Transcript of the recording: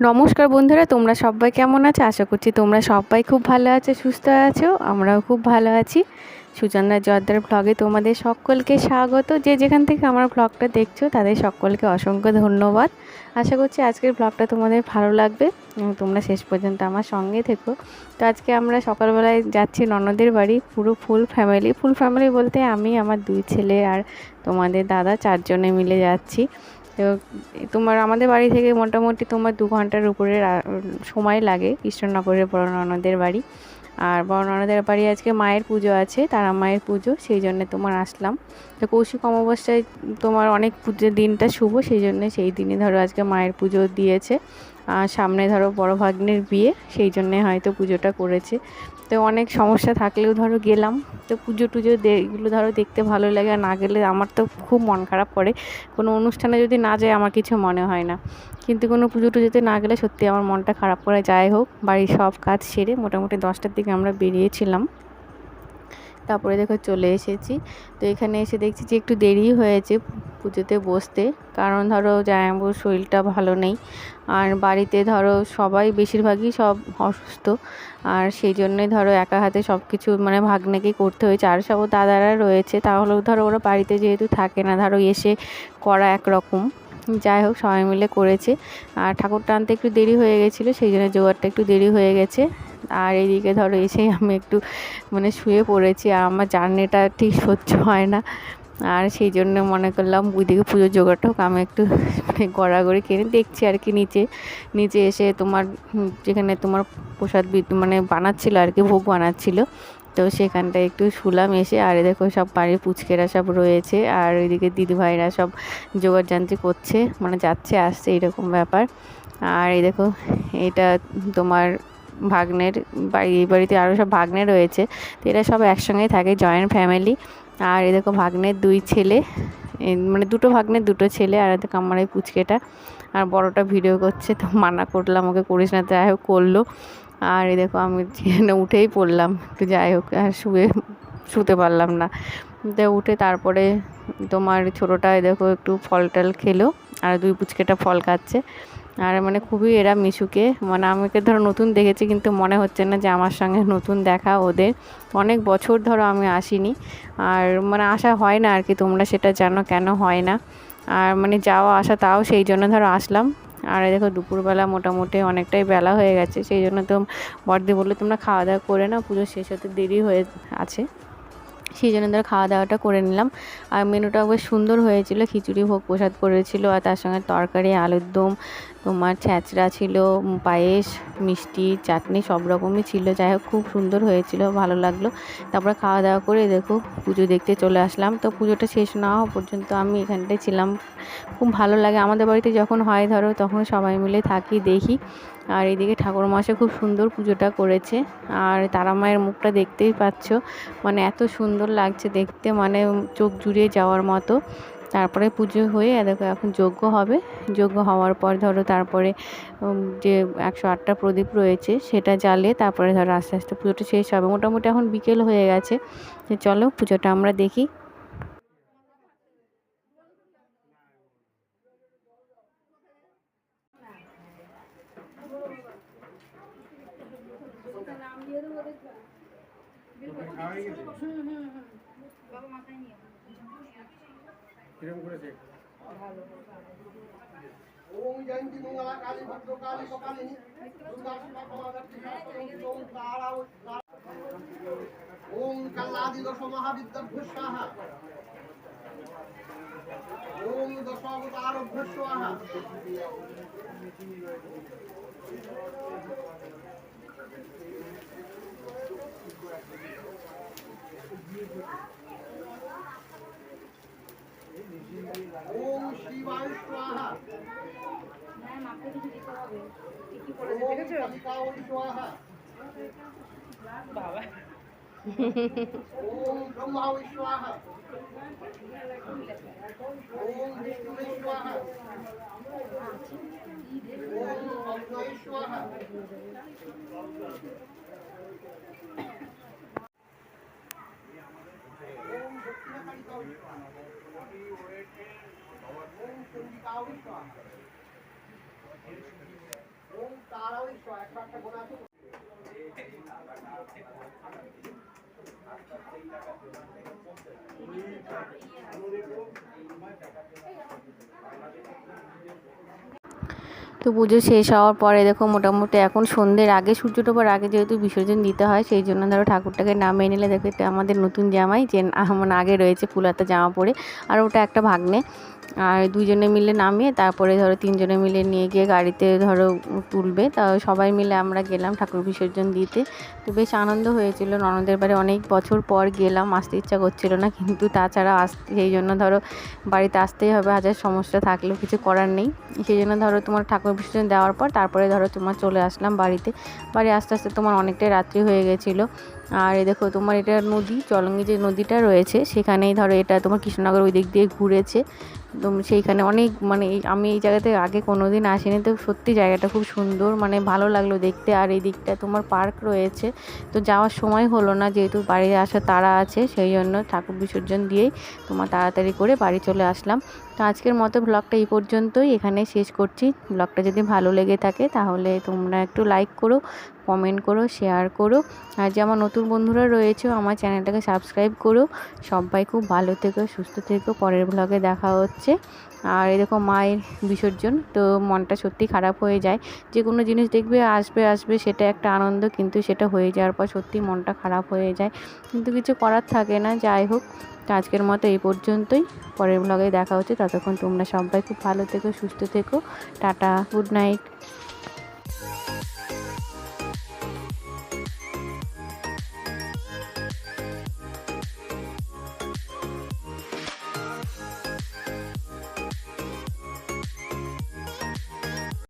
নমস্কার বন্ধুরা, তোমরা সবাই কেমন আছো? আশা করছি তোমরা সবাই খুব ভালো আছো, সুস্থ আছো। আমরাও খুব ভালো আছি। সুচন্দ্রা জর্দার ব্লগে তোমাদের সকলকে স্বাগত। যে যেখান থেকে আমার ব্লগটা দেখছো তাদের সকলকে অসংখ্য ধন্যবাদ। আশা করছি আজকের ব্লগটা তোমাদের ভালো লাগবে এবং তোমরা শেষ পর্যন্ত আমার সঙ্গে থেকো। তো আজকে আমরা সকালবেলায় যাচ্ছি ননদের বাড়ি, পুরো ফুল ফ্যামিলি বলতে আমি, আমার 2 ছেলে আর তোমাদের দাদা, 4 জনে মিলে যাচ্ছি। তো তোমার আমাদের বাড়ি থেকে মোটামুটি তোমার 2 ঘন্টার উপরে সময় লাগে কৃষ্ণনগরের বড় ননদের বাড়ি। আর বড় ননদের বাড়ি আজকে মায়ের পুজো আছে, তারা মায়ের পুজো, সেই জন্যে তোমার আসলাম। তো কৌশিক অমাবস্যায় তোমার অনেক পুজোর দিনটা শুভ, সেই জন্য সেই দিনই ধরো আজকে মায়ের পুজো দিয়েছে। আর সামনে ধরো বড় ভাগ্নের বিয়ে, সেই জন্যে হয়তো পুজোটা করেছে। তো অনেক সমস্যা থাকলেও ধরো গেলাম। তো পুজো টুজো এগুলো ধরো দেখতে ভালো লাগে, আর না গেলে আমার তো খুব মন খারাপ করে। কোনো অনুষ্ঠানে যদি না যায় আমার কিছু মনে হয় না, কিন্তু কোনো পুজো টুজোতে না গেলে সত্যি আমার মনটা খারাপ করে। যাই হোক, বাড়ির সব কাজ সেরে মোটামুটি 10টার দিকে আমরা বেরিয়েছিলাম। তারপরে দেখো চলে এসেছি। তো এখানে এসে দেখছি যে একটু দেরি হয়েছে পুজোতে বসতে, কারণ ধরো জামাইবাবুর শরীরটা ভালো নেই, আর বাড়িতে ধরো সবাই বেশিরভাগই সব অসুস্থ, আর সেই জন্যই ধরো একা হাতে সব কিছু মানে ভাগ্নেকেই করতে হয়েছে। আর সব দাদারা রয়েছে, তাহলেও ধরো ওরা বাড়িতে যেহেতু থাকে না, ধরো এসে করা একরকম। যাই হোক, সবাই মিলে করেছে। আর ঠাকুর টানতে একটু দেরি হয়ে গেছিলো, সেই জন্য জোগাড়টা একটু দেরি হয়ে গেছে। আর এইদিকে ধরো এসেই আমি একটু মানে শুয়ে পড়েছি, আর আমার জার্নিটা ঠিক সহ্য হয় না। আর সেই জন্য মনে করলাম ওইদিকে পুজোর জোগাড়টা হোক, আমি একটু মানে গড়াগড়ি কিনে দেখছি আর কি। নিচে এসে তোমার যেখানে তোমার প্রসাদ মানে বানাচ্ছিলো আর কি, ভোগ বানাচ্ছিলো, তো সেখানটায় একটু শুলাম এসে। আর দেখো সব বাড়ির পুচকেরা সব রয়েছে, আর ওইদিকে দিদিভাইরা সব জোগাড় জান্তি করছে, মানে যাচ্ছে আসছে এরকম ব্যাপার। আর এই দেখো, এটা তোমার ভাগ্নের বাড়ি, এই বাড়িতে আরও সব ভাগ্নে রয়েছে, তো এরা সব একসঙ্গেই থাকে, জয়েন্ট ফ্যামিলি। আর এই দেখো ভাগ্নের 2 ছেলে, মানে 2টো ভাগ্নের 2টো ছেলে। আর দেখো আমার এই পুচকেটা, আর বড়টা ভিডিও করছে, তো মানা করলাম ওকে করিস না, যাই হোক করলো। আর এই দেখো আমি উঠেই পড়লাম, তো যাই হোক আর শুতে পারলাম না। তো উঠে তারপরে তোমার ছোটোটা দেখো একটু ফল টল খেলো, আর 2 পুচকেটা ফল খাচ্ছে। আর মানে খুবই এরা মিশুকে, মানে আমাকে ধরো নতুন দেখেছি, কিন্তু মনে হচ্ছে না যে আমার সঙ্গে নতুন দেখা ওদের। অনেক বছর ধরো আমি আসিনি, আর মানে আসা হয় না আর কি, তোমরা সেটা জানো কেন হয় না। আর মানে যাওয়া আসা তাও সেই জন্য ধরো আসলাম। আর দেখো দুপুরবেলা মোটামুটি অনেকটাই বেলা হয়ে গেছে, সেই জন্য তো বড়দি বললো তোমরা খাওয়া দাওয়া করে নাও, পুজো শেষ হতে দেরি হয়ে আছে। সেই জন্য ধরো খাওয়া দাওয়াটা করে নিলাম। আর মেনুটাও বেশ সুন্দর হয়েছিল, খিচুড়ি ভোগ প্রসাদ করেছিল, আর তার সঙ্গে তরকারি, আলুর দম, তোমার ছ্যাঁচড়া ছিল, পায়েস, মিষ্টি, চাটনি সব রকমই ছিল। যাই হোক খুব সুন্দর হয়েছিল, ভালো লাগলো। তারপরে খাওয়া দাওয়া করে দেখো পুজো দেখতে চলে আসলাম। তো পুজোটা শেষ না হওয়া পর্যন্ত আমি এখানটায় ছিলাম। খুব ভালো লাগে আমাদের বাড়িতে যখন হয় ধরো, তখন সবাই মিলে থাকি, দেখি। আর এদিকে ঠাকুরমশাই খুব সুন্দর পুজোটা করেছে। আর তারা মায়ের মুখটা দেখতেই পাচ্ছ, মানে এত সুন্দর লাগছে দেখতে, মানে চোখ জুড়িয়ে যাওয়ার মতো। তারপরে পুজো হয়ে দেখো এখন যজ্ঞ হবে। যজ্ঞ হওয়ার পর ধরো তারপরে যে 108টা প্রদীপ রয়েছে সেটা জ্বালিয়ে তারপরে ধরো আস্তে আস্তে পুজোটা শেষ হবে। মোটামুটি এখন বিকেল হয়ে গেছে, তো চলো পুজোটা আমরা দেখি। ওম জয়ন্তী মঙ্গলা কালী ভদ্রকালী কপালিনী দুর্গা শিবা কমলাক্ষী ওম তারা ওম কাল্লাদি দশ মহাবিদ্যাভ্য স্বাহা ওম দশাবতারভ্য স্বাহা ওম শিবায় স্বাহা ওম কালিকায় স্বাহা বাবা ওম ব্রহ্মায় স্বাহা ওম বিষ্ণুবে স্বাহা ওম অগ্নয়ে স্বাহা ওম দক্ষিণাকালিকায় স্বাহা ওম চণ্ডিকায় স্বাহা তো পুজো শেষ হওয়ার পরে দেখো মোটামুটি এখন সন্ধ্যের আগে, সূর্য ডোবার আগে যেহেতু বিসর্জন দিতে হয়, সেই জন্য ধরো ঠাকুরটাকে নামিয়ে নিলে দেখো এটা আমাদের নতুন জামাই, যে মানে আগে রয়েছে ফুলাতা জামা পরে, আর ওটা একটা ভাগ্নে, আর দুইজনে মিলে নামিয়ে তারপরে ধরো তিনজনে মিলে নিয়ে গিয়ে গাড়িতে ধরো তুলবে। তা সবাই মিলে আমরা গেলাম ঠাকুর বিসর্জন দিতে। তো বেশ আনন্দ হয়েছিল। ননদের বাড়ি অনেক বছর পর গেলাম, আসতে ইচ্ছা করছিল না, কিন্তু তাছাড়া সেই জন্য ধরো বাড়িতে আসতেই হবে, হাজার সমস্যা থাকলেও কিছু করার নেই। সেই জন্য ধরো তোমার ঠাকুর বিসর্জন দেওয়ার পর তারপরে ধরো তোমার চলে আসলাম বাড়িতে। বাড়ি আস্তে আস্তে তোমার অনেকটাই রাত্রি হয়ে গেছিলো। আর এই দেখো তোমার এটা নদী, চলঙ্গি যে নদীটা রয়েছে সেখানেই ধরো এটা তোমার কৃষ্ণনগর ওই দিক দিয়ে ঘুরেছে। তো সেইখানে অনেক মানে আমি এই জায়গাতে আগে কোনো দিন আসিনি, তো সত্যি জায়গাটা খুব সুন্দর, মানে ভালো লাগলো দেখতে। আর এই দিকটা তোমার পার্ক রয়েছে, তো যাওয়ার সময় হলো না, যেহেতু বাড়ি আসা তাড়া আছে, সেই জন্য ঠাকুর বিসর্জন দিয়েই তোমার তাড়াতাড়ি করে বাড়ি চলে আসলাম। তো আজকের মতো ব্লগটা এই পর্যন্তই, এখানে শেষ করছি। ব্লগটা যদি ভালো লেগে থাকে তাহলে তোমরা একটু লাইক করো, কমেন্ট করো, শেয়ার করো, আর যে আমার নতুন বন্ধুরা রয়েছে আমার চ্যানেলটাকে সাবস্ক্রাইব করো। সবাই খুব ভালো থেকো, সুস্থ থেকো, পরের ব্লগে দেখা হচ্ছে। আর এই দেখো মায়ের বিসর্জন, তো মনটা সত্যি খারাপ হয়ে যায়। যে কোনো জিনিস দেখবে আসবে আসবে সেটা একটা আনন্দ, কিন্তু সেটা হয়ে যাওয়ার পর সত্যি মনটা খারাপ হয়ে যায়, কিন্তু কিছু করার থাকে না। যাই হোক, তো আজকের মতো এই পর্যন্তই, পরের ব্লগে দেখা হচ্ছে। ততক্ষণ তোমরা সবাই খুব ভালো থেকো, সুস্থ থেকো, টাটা, গুড নাইট।